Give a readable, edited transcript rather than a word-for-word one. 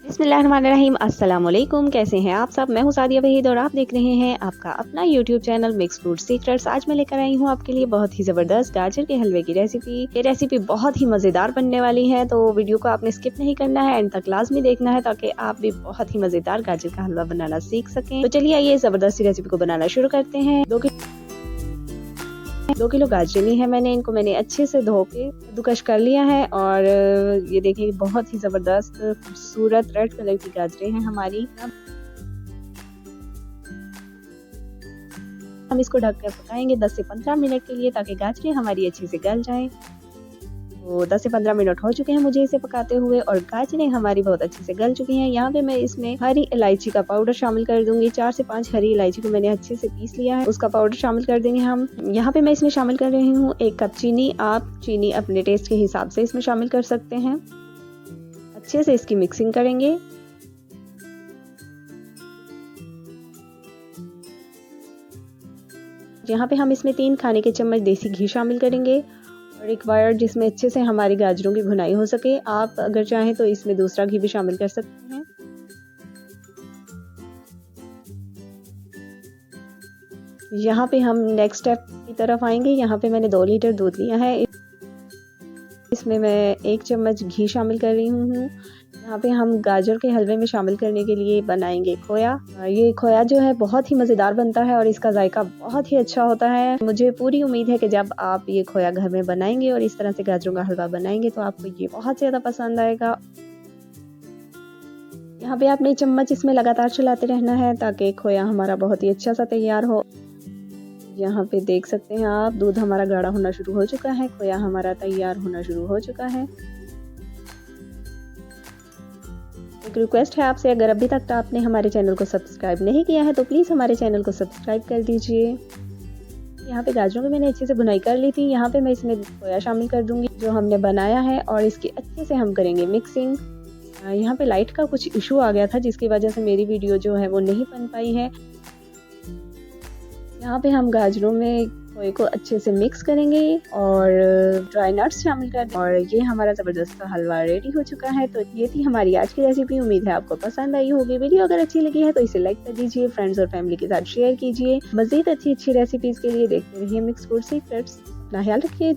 बिस्मिल्लाहिर्रहमानिर्रहीम। अस्सलाम वालेकुम। कैसे हैं आप सब? मैं हूं सादिया वहीद और आप देख रहे हैं आपका अपना YouTube channel mix fruit secrets. आज मैं लेकर आई हूं आपके लिए बहुत ही ज़बरदस्त गाजर के हलवे की रेसिपी। ये रेसिपी बहुत ही मज़ेदार बनने वाली है, तो वीडियो को आपने स्किप नहीं करना है, एंड तक लाजमी देखना है ताकि आप भी बहुत ही मज़ेदार गाजर का हलवा बनाना सीख सकें। तो चलिए आइए ज़बरदस्त रेसिपी को बनाना शुरू करते हैं। 2 किलो गाजर ली है मैंने मैंने अच्छे से धो के कद्दूकश कर लिया है। और ये देखिए बहुत ही ज़बरदस्त खूबसूरत रेड कलर की गाजरें हैं हमारी। हम इसको ढककर पकाएंगे 10 से 15 मिनट के लिए ताकि गाजरें हमारी अच्छे से गल जाएं। तो 10 से 15 मिनट हो चुके हैं मुझे इसे पकाते हुए और गाजरें हमारी बहुत अच्छे से गल चुकी हैं। यहाँ पे मैं इसमें हरी इलायची का पाउडर शामिल कर दूंगी। 4 से 5 हरी इलायची को मैंने अच्छे से पीस लिया है, उसका पाउडर शामिल कर देंगे हम। यहाँ पे मैं इसमें शामिल कर रही हूँ 1 कप चीनी। आप चीनी अपने टेस्ट के हिसाब से इसमें शामिल कर सकते हैं। अच्छे से इसकी मिक्सिंग करेंगे। यहाँ पे हम इसमें 3 खाने के चम्मच देसी घी शामिल करेंगे और एक वायर जिसमें अच्छे से हमारी गाजरों की भुनाई हो सके। आप अगर चाहें तो इसमें दूसरा घी भी शामिल कर सकते हैं। यहाँ पे हम नेक्स्ट स्टेप की तरफ आएंगे। यहाँ पे मैंने 2 लीटर दूध लिया है, इसमें मैं 1 चम्मच घी शामिल कर रही हूँ। यहाँ पे हम गाजर के हलवे में शामिल करने के लिए बनाएंगे खोया। ये खोया जो है बहुत ही मज़ेदार बनता है और इसका जायका बहुत ही अच्छा होता है। मुझे पूरी उम्मीद है कि जब आप ये खोया घर में बनाएंगे और इस तरह से गाजरों का हलवा बनाएंगे तो आपको ये बहुत ज़्यादा पसंद आएगा। यहाँ पे आपने चम्मच इसमें लगातार चलाते रहना है ताकि खोया हमारा बहुत ही अच्छा सा तैयार हो। यहाँ पे देख सकते हैं आप, दूध हमारा गाढ़ा होना शुरू हो चुका है, खोया हमारा तैयार होना शुरू हो चुका है। एक रिक्वेस्ट है आपसे, अगर अभी तक आपने हमारे चैनल को सब्सक्राइब नहीं किया है तो प्लीज़ हमारे चैनल को सब्सक्राइब कर दीजिए। यहाँ पे गाजरों की मैंने अच्छे से भुनाई कर ली थी। यहाँ पे मैं इसमें खोया शामिल कर दूंगी जो हमने बनाया है और इसकी अच्छे से हम करेंगे मिक्सिंग। यहाँ पे लाइट का कुछ इशू आ गया था जिसकी वजह से मेरी वीडियो जो है वो नहीं बन पाई है। यहाँ पे हम गाजरों में खोए को अच्छे से मिक्स करेंगे और ड्राई नट्स शामिल कर दें और ये हमारा ज़बरदस्त हलवा रेडी हो चुका है। तो ये थी हमारी आज की रेसिपी। उम्मीद है आपको पसंद आई होगी। वीडियो अगर अच्छी लगी है तो इसे लाइक कर दीजिए, फ्रेंड्स और फैमिली के साथ शेयर कीजिए। मज़ीद अच्छी रेसिपीज़ के लिए देखते रहिए मिक्स फूड सीक्रेट्स। अपना ख्याल रखिए।